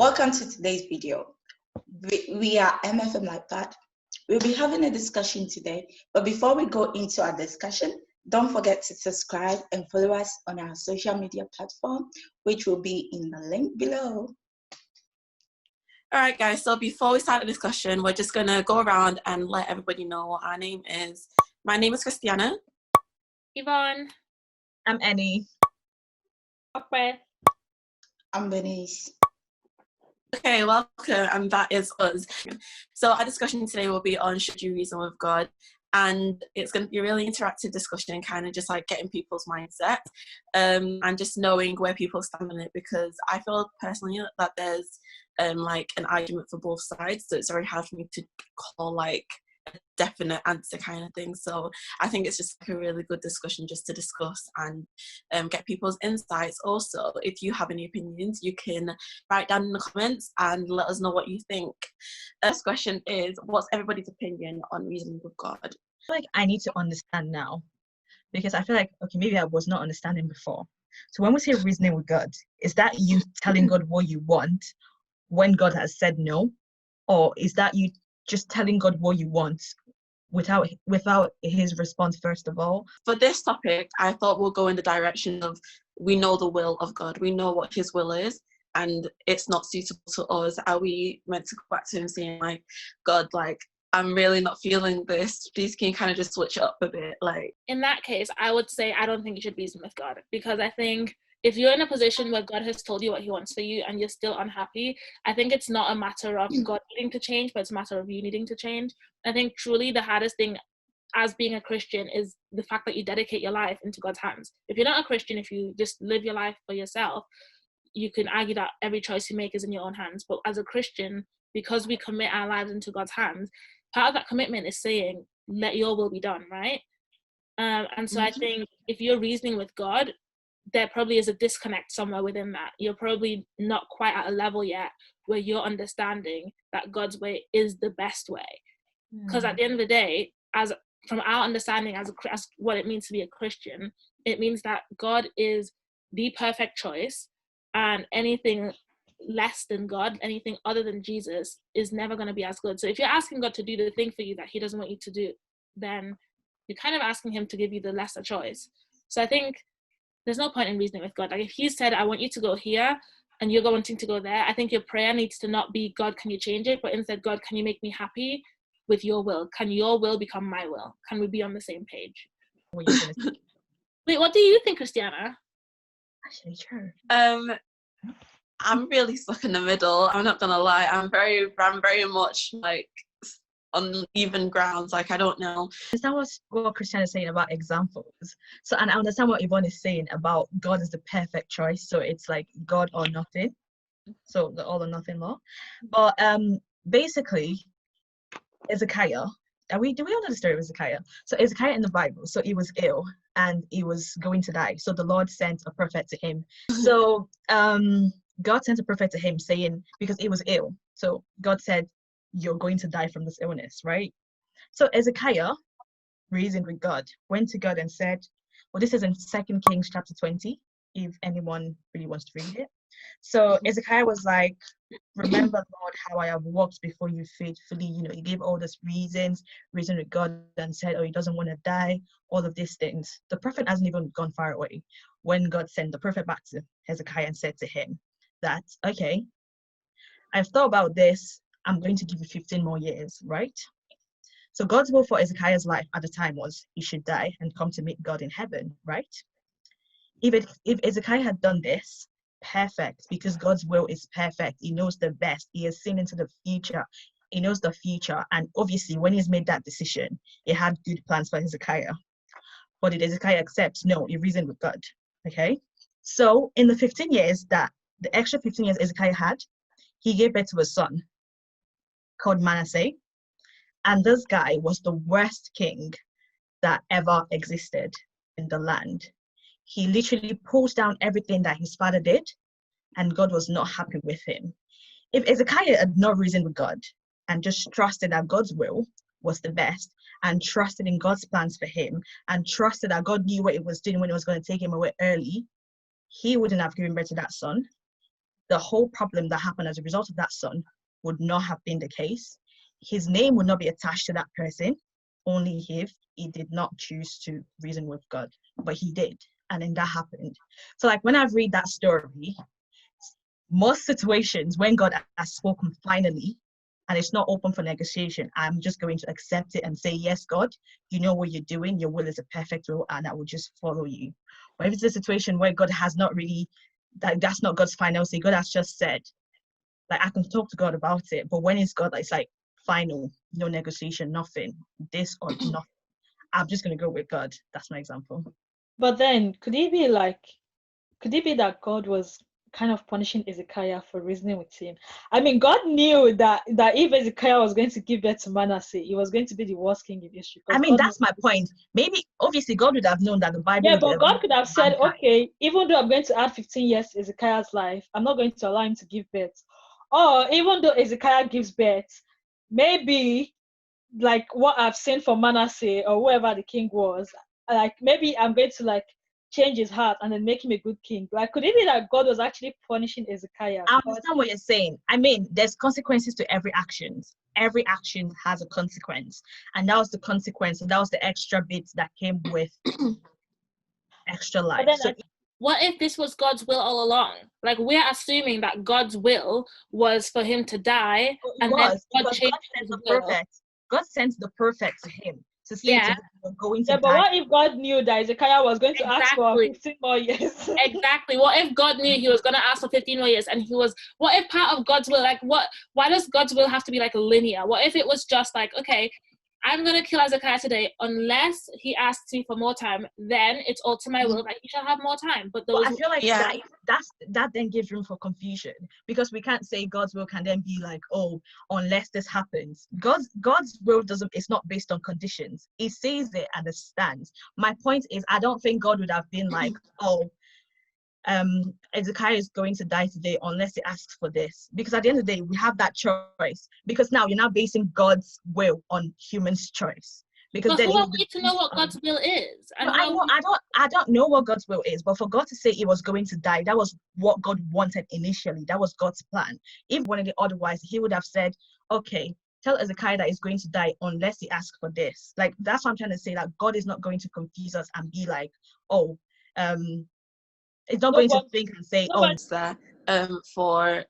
Welcome to today's video. We are MFM LightPath. We'll be having a discussion today, but before we go into our discussion, don't forget to subscribe and follow us on our social media platform, which will be in the link below. All right, guys, so before we start the discussion, we're just going to go around and let everybody know what our name is. My name is Christiana. Yvonne. I'm Annie. Okay. I'm Bernice. Okay, welcome, and that is us. So our discussion today will be on should you reason with God, and it's going to be a really interactive discussion, kind of just like getting people's mindset and just knowing where people stand on it, because I feel personally that there's like an argument for both sides, so it's very hard for me to call like a definite answer kind of thing. So I think it's just like a really good discussion just to discuss and get people's insights. Also, if you have any opinions, you can write down in the comments and let us know what you think. First question is, what's everybody's opinion on reasoning with God? I feel like I need to understand now, because I feel like, okay, maybe I was not understanding before. So when we say reasoning with God, is that you telling God what you want when God has said no? Or is that you just telling God what you want without his response, first of all? For this topic, I thought we'll go in the direction of we know the will of God. We know what his will is, and it's not suitable to us. Are we meant to go back to him saying, like, God, like, I'm really not feeling this. Please, can you kind of just switch it up a bit? Like, in that case, I would say I don't think you should reason with God, because I think if you're in a position where God has told you what he wants for you and you're still unhappy, I think it's not a matter of God needing to change, but it's a matter of you needing to change. I think truly the hardest thing as being a Christian is the fact that you dedicate your life into God's hands. If you're not a Christian, if you just live your life for yourself, you can argue that every choice you make is in your own hands. But as a Christian, because we commit our lives into God's hands, part of that commitment is saying, let your will be done, right? And so I think if you're reasoning with God, there probably is a disconnect somewhere within that. You're probably not quite at a level yet where you're understanding that God's way is the best way. Because at the end of the day, as from our understanding as what it means to be a Christian, it means that God is the perfect choice, and anything less than God, anything other than Jesus, is never going to be as good. So if you're asking God to do the thing for you that he doesn't want you to do, then you're kind of asking him to give you the lesser choice. So I think there's no point in reasoning with God. Like if he said, I want you to go here, and you're wanting to go there, I think your prayer needs to not be, God, can you change it? But instead, God, can you make me happy with your will? Can your will become my will? Can we be on the same page? What are you gonna say? Wait, what do you think, Christiana? Actually, sure. I'm really stuck in the middle. I'm not gonna lie. I'm very much like on even grounds. Like I don't know. I understand what Christiana is saying about examples. So, and I understand what Yvonne is saying about God is the perfect choice. So it's like God or nothing. So the all or nothing law. But basically, Ezekiah. Do we all know the story of Ezekiah? So Ezekiah in the Bible. So he was ill and he was going to die. So the Lord sent a prophet to him. So God sent a prophet to him saying, because he was ill. So God said, you're going to die from this illness, right? So Ezekiah reasoned with God, went to God and said, well, this is in 2 Kings chapter 20, if anyone really wants to read it. So Ezekiah was like, remember, Lord, how I have walked before you faithfully. You know, he gave all these reasoned with God and said, oh, he doesn't want to die, all of these things. The prophet hasn't even gone far away when God sent the prophet back to Hezekiah and said to him that, okay, I've thought about this. I'm going to give you 15 more years, right? So God's will for Hezekiah's life at the time was he should die and come to meet God in heaven, right? If Hezekiah had done this, perfect, because God's will is perfect. He knows the best. He has seen into the future. He knows the future. And obviously, when he's made that decision, he had good plans for Hezekiah. But did Hezekiah accept? No, he reasoned with God. Okay? So in the 15 years the extra 15 years Hezekiah had, he gave birth to a son called Manasseh. And this guy was the worst king that ever existed in the land. He literally pulls down everything that his father did, and God was not happy with him. If Hezekiah had not reasoned with God and just trusted that God's will was the best, and trusted in God's plans for him, and trusted that God knew what he was doing when he was going to take him away early, he wouldn't have given birth to that son. the whole problem that happened as a result of that son would not have been the case. His name would not be attached to that person, only if he did not choose to reason with God. But he did, and then that happened. So like when I read that story, most situations when God has spoken finally, and it's not open for negotiation, I'm just going to accept it and say, yes, God, you know what you're doing. Your will is a perfect will, and I will just follow you. But if it's a situation where God has not really, that's not God's final say, God has just said, like, I can talk to God about it. But when it's God, it's like final, no negotiation, nothing, this or nothing. I'm just going to go with God. That's my example. But then, could it be that God was kind of punishing Ezekiah for reasoning with him? I mean, God knew that if Ezekiah was going to give birth to Manasseh, he was going to be the worst king in history. I mean, God that's my point. Maybe, obviously, God would have known that the Bible. Yeah, but God could have said, okay, even though I'm going to add 15 years to Ezekiah's life, I'm not going to allow him to give birth. Or even though Ezekiah gives birth, maybe like what I've seen for Manasseh or whoever the king was, like maybe I'm going to like change his heart and then make him a good king. Like, could it be that God was actually punishing Ezekiah? I understand what you're saying. I mean, there's consequences to every action. Every action has a consequence, and that was the consequence. And that was the extra bit that came with extra life. So, what if this was God's will all along? Like, we're assuming that God's will was for him to die, and then God changed his will. God sent the perfect to him to say to him, you're going to die. But what if God knew that Ezekiah was going to ask for 15 more years? Exactly. What if God knew he was going to ask for 15 more years, and what if part of God's will, like, why does God's will have to be like linear? What if it was just like, okay, I'm going to kill Ezekiah today unless he asks me for more time, then it's all to my will that he shall have more time. But I feel like that then gives room for confusion, because we can't say God's will can then be like, oh, unless this happens. God's will it's not based on conditions. He says it and it stands. My point is, I don't think God would have been like, oh, Ezekiah is going to die today unless he asks for this, because at the end of the day we have that choice, because now you're not basing God's will on human's choice, because then who are we to know what God's will is? And I don't know what God's will is, but for God to say he was going to die, that was what God wanted initially. That was God's plan. If he wanted it otherwise, he would have said, okay, tell Ezekiah that he's going to die unless he asks for this. Like, that's what I'm trying to say, that God is not going to confuse us and be like, oh, it's not going to think and say, for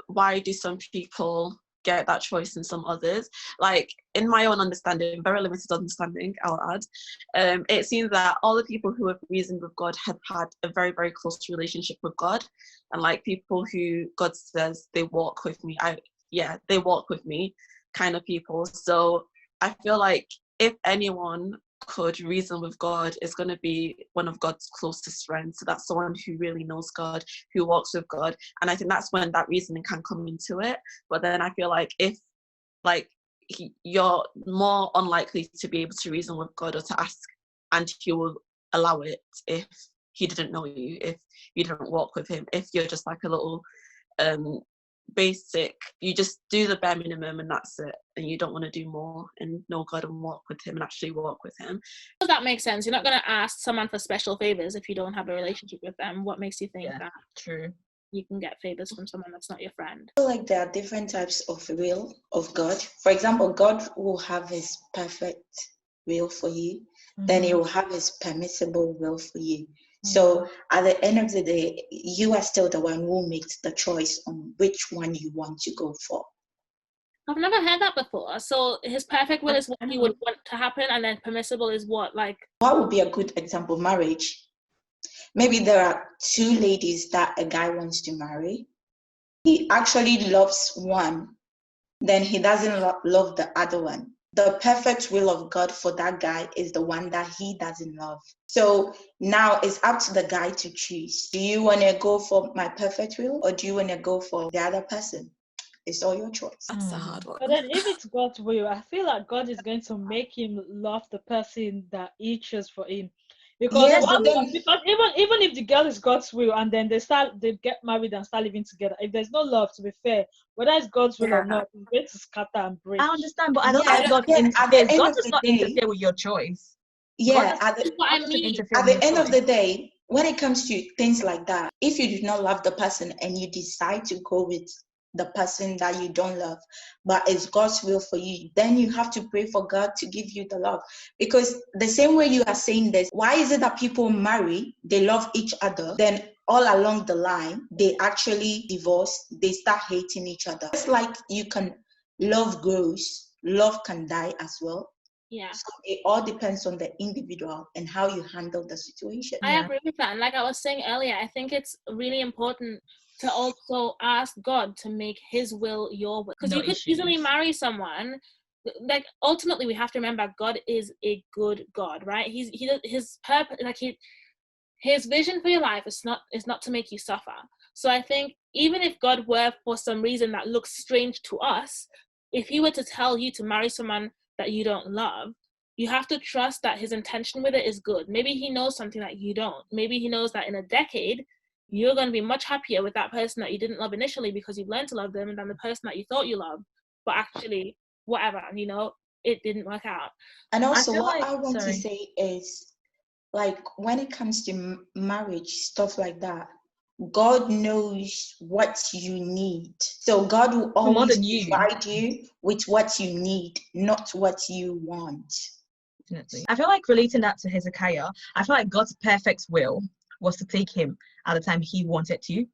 why do some people get that choice and some others. Like, in my own understanding, very limited understanding, I'll add, it seems that all the people who have reasoned with God have had a very, very close relationship with God, and like people who God says they walk with me, they walk with me kind of people. So I feel like if anyone could reason with God, is going to be one of God's closest friends. So that's someone who really knows God, who walks with God, and I think that's when that reasoning can come into it. But then I feel like if you're more unlikely to be able to reason with God or to ask, and he will allow it if he didn't know you, if you didn't walk with him, if you're just like a little basic, you just do the bare minimum and that's it, and you don't want to do more and know God and walk with him and actually walk with him. Does that make sense? You're not going to ask someone for special favors if you don't have a relationship with them. What makes you think that you can get favors from someone that's not your friend? I feel like there are different types of will of God. For example, God will have his perfect will for you, then he will have his permissible will for you. So at the end of the day, you are still the one who makes the choice on which one you want to go for. I've never heard that before. So his perfect will is what he would want to happen, and then permissible is what, like... What would be a good example? Marriage. Maybe there are two ladies that a guy wants to marry. He actually loves one, then he doesn't love the other one. The perfect will of God for that guy is the one that he doesn't love. So now it's up to the guy to choose. Do you want to go for my perfect will, or do you want to go for the other person? It's all your choice. That's a hard one. But then if it's God's will, I feel like God is going to make him love the person that he chose for him. Because, because even if the girl is God's will and then they get married and start living together, if there's no love, to be fair, whether it's God's will or not, it's going to scatter and break. I understand, but I don't think God interferes. God does not interfere with your choice. Yeah, at the end of the day, when it comes to things like that, if you do not love the person and you decide to go with the person that you don't love, but it's God's will for you, then you have to pray for God to give you the love. Because the same way you are saying this, why is it that people marry, they love each other, then all along the line, they actually divorce, they start hating each other? It's like you can, love grows, love can die as well. Yeah. So it all depends on the individual and how you handle the situation. I agree with that. And like I was saying earlier, I think it's really important to also ask God to make his will your will. Because you could easily marry someone. Like, ultimately, we have to remember God is a good God, right? His purpose, like his vision for your life is not to make you suffer. So I think even if God were, for some reason that looks strange to us, if he were to tell you to marry someone that you don't love, you have to trust that his intention with it is good. Maybe he knows something that you don't. Maybe he knows that in a decade, you're going to be much happier with that person that you didn't love initially because you've learned to love them than the person that you thought you loved. But actually, whatever, it didn't work out. And also, what I want to say is, like, when it comes to marriage, stuff like that, God knows what you need. So God will always provide you with what you need, not what you want. Definitely. I feel like relating that to Hezekiah, I feel like God's perfect will was to take him at the time he wanted to.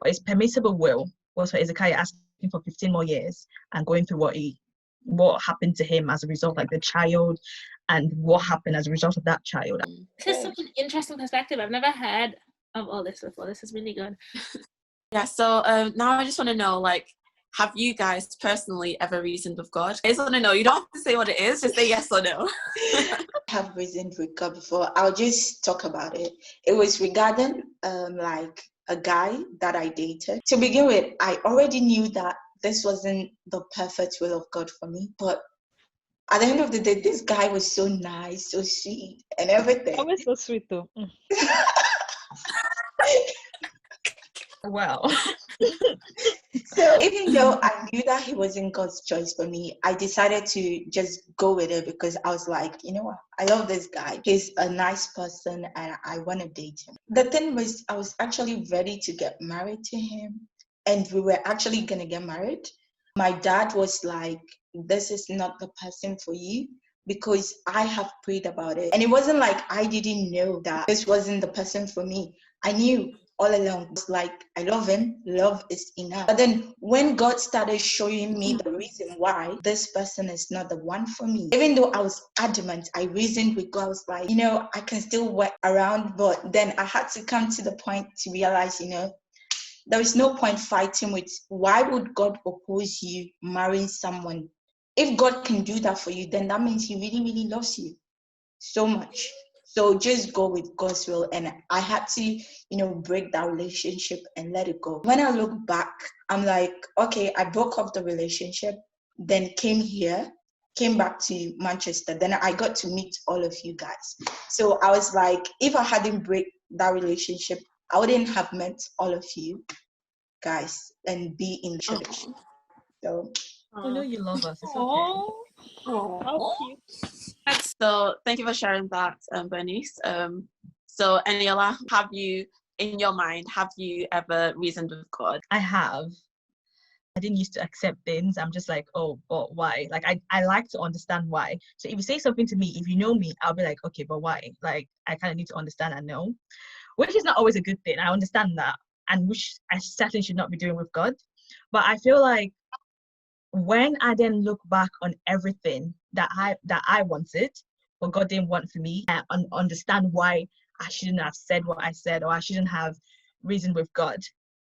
But his permissible will was for Hezekiah asking for 15 more years and going through what happened to him as a result, like the child, and what happened as a result of that child. This is such an interesting perspective. I've never heard of all this before. This is really good. Yeah, so now I just want to know, like, have you guys personally ever reasoned with God? I just want to know. You don't have to say what it is, just say yes or no. I have reasoned with God before. I'll just talk about it. It was regarding like a guy that I dated. To begin with, I already knew that this wasn't the perfect will of God for me, but at the end of the day, this guy was so nice, so sweet, and everything. Always so sweet, though. Wow. So even though I knew that he wasn't God's choice for me, I decided to just go with it because I was like, you know what? I love this guy. He's a nice person and I want to date him. The thing was, I was actually ready to get married to him, and we were actually going to get married. My dad was like, this is not the person for you, because I have prayed about it. And it wasn't like I didn't know that this wasn't the person for me. I knew all along. It's like, I love him. Love is enough. But then when God started showing me the reason why this person is not the one for me, even though I was adamant, I reasoned with God. I was like, I can still work around. But then I had to come to the point to realize, there is no point fighting with, why would God oppose you marrying someone? If God can do that for you, then that means he really, really loves you so much. So just go with God's will. And I had to, break that relationship and let it go. When I look back, I'm like, okay, I broke off the relationship, then came back to Manchester. Then I got to meet all of you guys. So I was like, if I hadn't break that relationship, I wouldn't have met all of you guys and be in church. So I know you love us. It's okay. Aww. How cute. So thank you for sharing that, Bernice. So Eniola, have you ever reasoned with God? I have. I didn't used to accept things. I'm just like, oh, but why? Like, I like to understand why. So if you say something to me, if you know me, I'll be like, okay, but why? Like, I kind of need to understand and know, which is not always a good thing. I understand that, and which I certainly should not be doing with God. But I feel like when I then look back on everything that I wanted, but God didn't want for me, and understand why I shouldn't have said what I said, or I shouldn't have reasoned with God.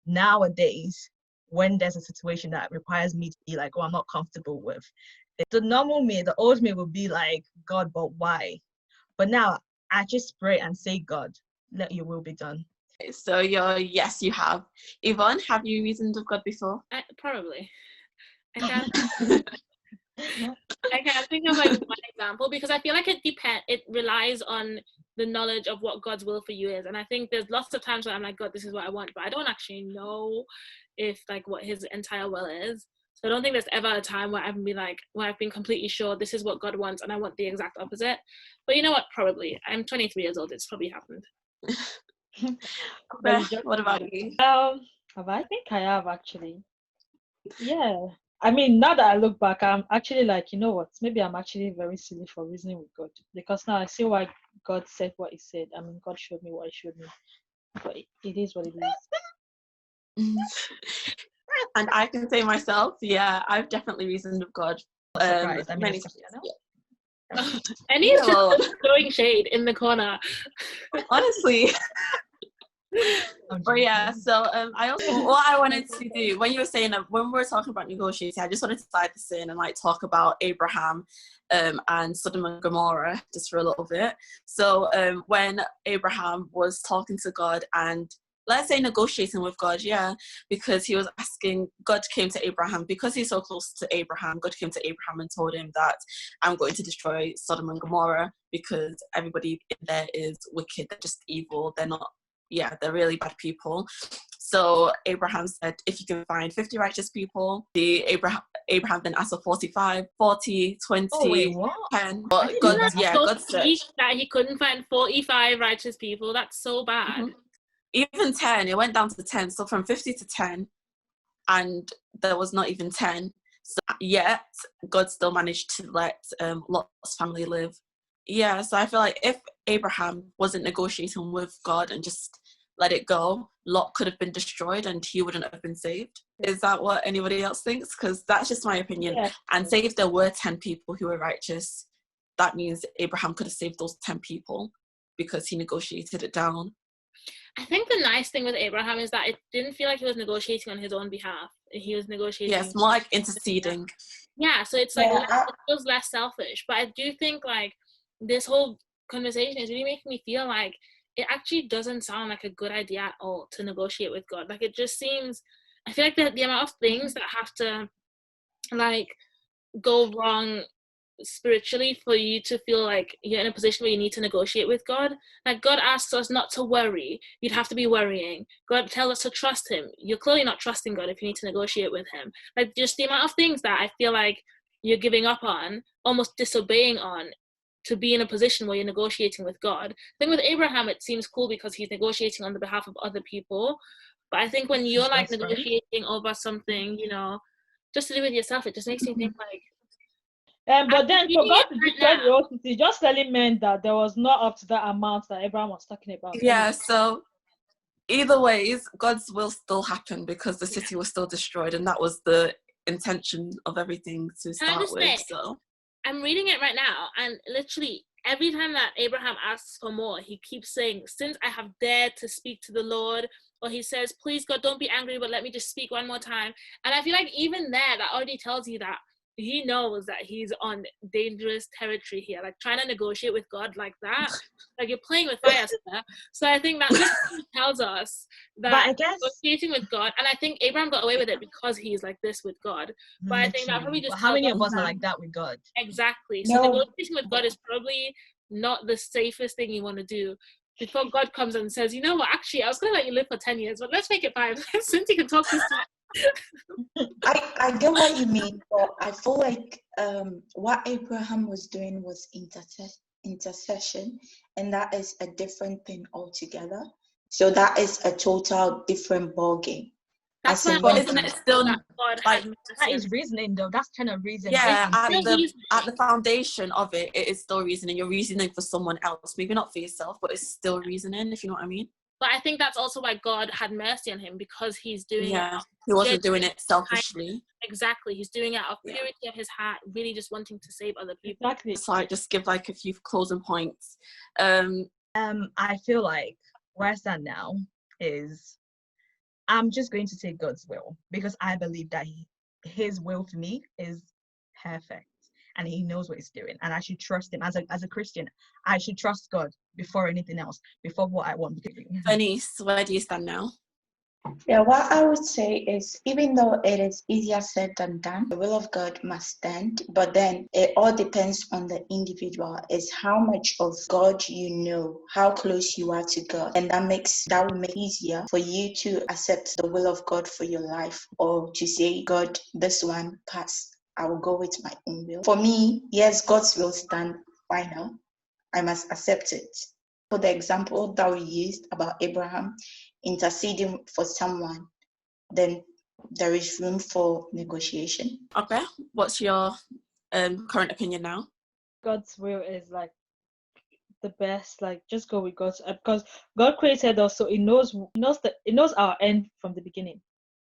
Nowadays, when there's a situation that requires me to be like, oh, I'm not comfortable with, the normal me, the old me will be like, God, but why? But now I just pray and say, God, let your will be done. So yes, you have. Yvonne, have you reasoned with God before? Probably. I can't think of like one example, because I feel like it relies on the knowledge of what God's will for you is. And I think there's lots of times where I'm like, God, this is what I want, but I don't actually know if like what his entire will is. So I don't think there's ever a time where I've been completely sure this is what God wants and I want the exact opposite. But you know what? Probably. I'm 23 years old. It's probably happened. What about you? I think I have actually. Yeah. I mean, now that I look back, I'm actually like, you know what? Maybe I'm actually very silly for reasoning with God, because now I see why God said what He said. I mean, God showed me what He showed me, but it is what it is. And I can say myself, yeah, I've definitely reasoned with God. Surprised. I mean, Many, it's Christiana. And he's just throwing shade in the corner. honestly. I'm But yeah, joking. so I also, what I wanted to do when you were saying that, when we were talking about negotiating, I just wanted to slide this in and like talk about Abraham and Sodom and Gomorrah just for a little bit. So when Abraham was talking to God and let's say negotiating with God, yeah, because he was asking, God came to Abraham, because he's so close to Abraham, God came to Abraham and told him that I'm going to destroy Sodom and Gomorrah because everybody in there is wicked, they're just evil, they're not, yeah, they're really bad people. So Abraham said, if you can find 50 righteous people, Abraham then asked for 45, 40, 20, Oh, wait, what? 10. But God, God said that he couldn't find 45 righteous people. That's so bad. Mm-hmm. Even 10, it went down to 10. So from 50 to 10, and there was not even 10. So yet, God still managed to let Lot's family live. Yeah, so I feel like if Abraham wasn't negotiating with God and just let it go, Lot could have been destroyed and he wouldn't have been saved. Is that what anybody else thinks? Because that's just my opinion. Yeah. And say if there were 10 people who were righteous, that means Abraham could have saved those 10 people because he negotiated it down. I think the nice thing with Abraham is that it didn't feel like he was negotiating on his own behalf. He was negotiating. Yes, more like interceding. Yeah, so it's like Yeah, it feels less selfish. But I do think like this whole conversation is really making me feel like it actually doesn't sound like a good idea at all to negotiate with God. Like it just seems, I feel like the amount of things that have to like go wrong spiritually for you to feel like you're in a position where you need to negotiate with God. Like God asks us not to worry, you'd have to be worrying. God tells us to trust him, you're clearly not trusting God if you need to negotiate with him. Like just the amount of things that I feel like you're giving up on, almost disobeying on, to be in a position where you're negotiating with God. I think with Abraham it seems cool because he's negotiating on the behalf of other people, but I think when you're like negotiating over something, you know, just to do with yourself, it just makes me think like, but then for God to destroy the whole city, just telling men that there was not up to that amount that Abraham was talking about. Yeah, so either ways, God's will still happen because the city was still destroyed, and that was the intention of everything to start with. So I'm reading it right now, and literally every time that Abraham asks for more, he keeps saying, since I have dared to speak to the Lord, or he says, please God, don't be angry, but let me just speak one more time. And I feel like even there, that already tells you that he knows that he's on dangerous territory here, like trying to negotiate with God like that, like you're playing with fire, sir. So I think that just tells us that but I guess negotiating with God, and I think Abraham got away with it because he's like this with God. But I think that probably just how many of us are like that with God? Exactly. So negotiating with God is probably not the safest thing you want to do. Before God comes and says, you know what, actually I was going to let you live for 10 years, but let's make it 5 since you can talk this time. I get what you mean, but I feel like what Abraham was doing was intercession, and that is a different thing altogether. So that is a total different ballgame. That's why, but isn't it still like that is reasoning though? That's kind of reasoning. Yeah, at the foundation of it, it is still reasoning. You're reasoning for someone else, maybe not for yourself, but it's still reasoning, if you know what I mean. But I think that's also why God had mercy on him, because he's doing it. He wasn't doing it selfishly. Exactly, he's doing it out of purity of his heart, really just wanting to save other people. Exactly. So I just give like a few closing points. I feel like where I stand now is I'm just going to take God's will, because I believe that his will for me is perfect and he knows what he's doing, and I should trust him. As a Christian, I should trust God before anything else, before what I want. Denise, where do you stand now? Yeah, what I would say is, even though it is easier said than done, the will of God must stand, but then it all depends on the individual. Is how much of God you know, how close you are to God, and that will make it easier for you to accept the will of God for your life, or to say, God, this one pass, I will go with my own will. For me, yes, God's will stand final. I must accept it. For the example that we used about Abraham interceding for someone, then there is room for negotiation. Okay, what's your current opinion now? God's will is like the best. Like, just go with God's, because God created us, so He knows our end from the beginning.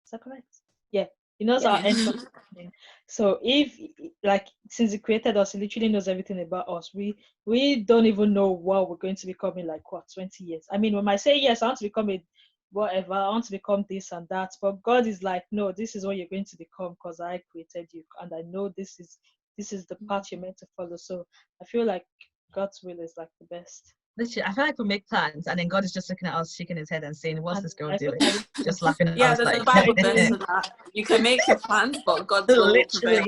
Is that correct? Yeah, He knows our end from the beginning. So if, like, since He created us, He literally knows everything about us. We don't even know what we're going to become in, like, what, 20 years. I mean, when I say yes, I want to become a whatever, I want to become this and that, but God is like, no, this is what you're going to become because I created you, and I know this is the path you're meant to follow. So I feel like God's will is like the best. Literally, I feel like we make plans and then God is just looking at us, shaking his head and saying, "What's this girl doing?" Just laughing at Yeah, us there's like, a Bible verse for that. You can make your plans, but God's will will prevail.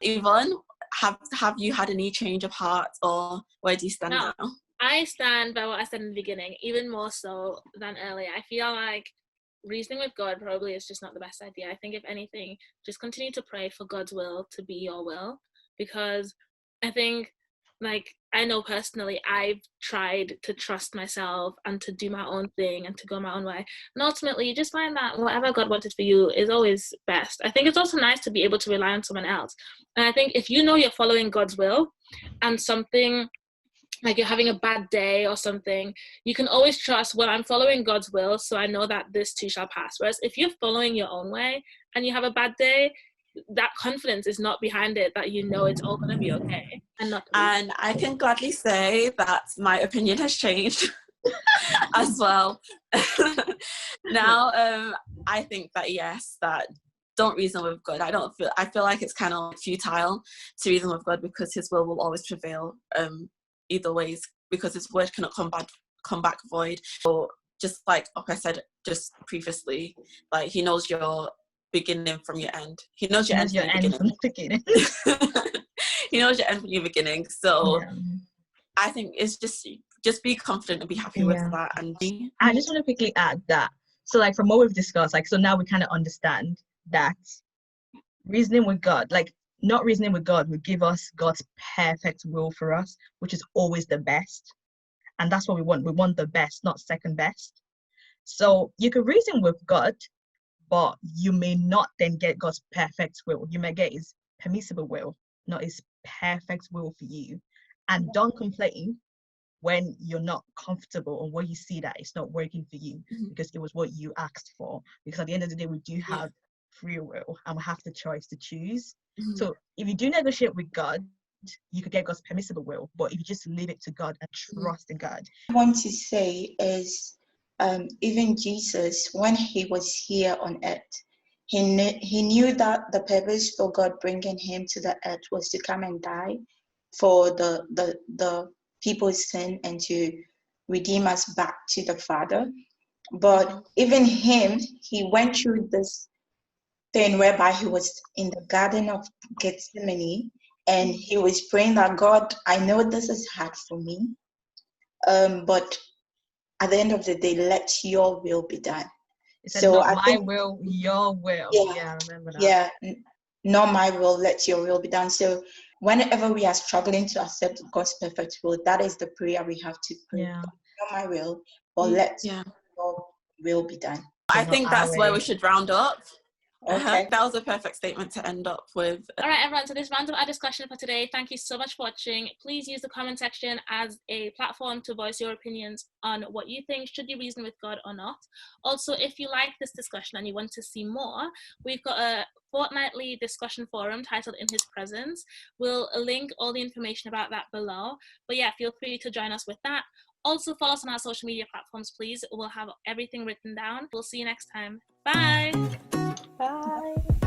Yvonne, have you had any change of heart, or where do you stand now? I stand by what I said in the beginning, even more so than earlier. I feel like reasoning with God probably is just not the best idea. I think if anything, just continue to pray for God's will to be your will, because I think, like, I know personally I've tried to trust myself and to do my own thing and to go my own way, and ultimately you just find that whatever God wanted for you is always best. I think it's also nice to be able to rely on someone else, and I think if you know you're following God's will and something, like you're having a bad day or something, you can always trust, well, I'm following God's will, so I know that this too shall pass. Whereas if you're following your own way and you have a bad day, that confidence is not behind it, that you know it's all going to be okay. And I can gladly say that my opinion has changed as well. Now, I think that yes, that don't reason with God. I feel like it's kind of futile to reason with God, because His will always prevail. Either ways, because His word cannot come back void. So just like I said just previously, like He knows your beginning from your end. He knows your end from your beginning. He knows your end from your beginning. So I think it's just be confident and be happy with that. And I just want to quickly add that, so like from what we've discussed, like, so now we kind of understand that reasoning with God, like, not reasoning with God will give us God's perfect will for us, which is always the best. And that's what we want. We want the best, not second best. So you can reason with God, but you may not then get God's perfect will. You may get His permissible will, not His perfect will for you. And don't complain when you're not comfortable or when you see that it's not working for you, because it was what you asked for. Because at the end of the day, we do have free will and we have the choice to choose. So if you do negotiate with God, you could get God's permissible will, but if you just leave it to God and trust in God. What I want to say is, even Jesus, when He was here on earth, he knew that the purpose for God bringing Him to the earth was to come and die for the people's sin and to redeem us back to the Father. But even Him, He went through this thing whereby He was in the Garden of Gethsemane and He was praying that, God, I know this is hard for me, but at the end of the day, let your will be done. So not my will, your will. Yeah, I remember that. Yeah, not my will, let your will be done. So whenever we are struggling to accept God's perfect will, that is the prayer we have to pray. Yeah. Not my will, but let your will be done. I think that's where we should round up. Okay. That was a perfect statement to end up with. All right, everyone, so this rounds up our discussion for today. Thank you so much for watching. Please use the comment section as a platform to voice your opinions on what you think. Should you reason with God or not? Also, if you like this discussion and you want to see more, we've got a fortnightly discussion forum titled In His Presence. We'll link all the information about that below. But yeah, feel free to join us with that. Also, follow us on our social media platforms, please. We'll have everything written down. We'll see you next time. Bye. Bye.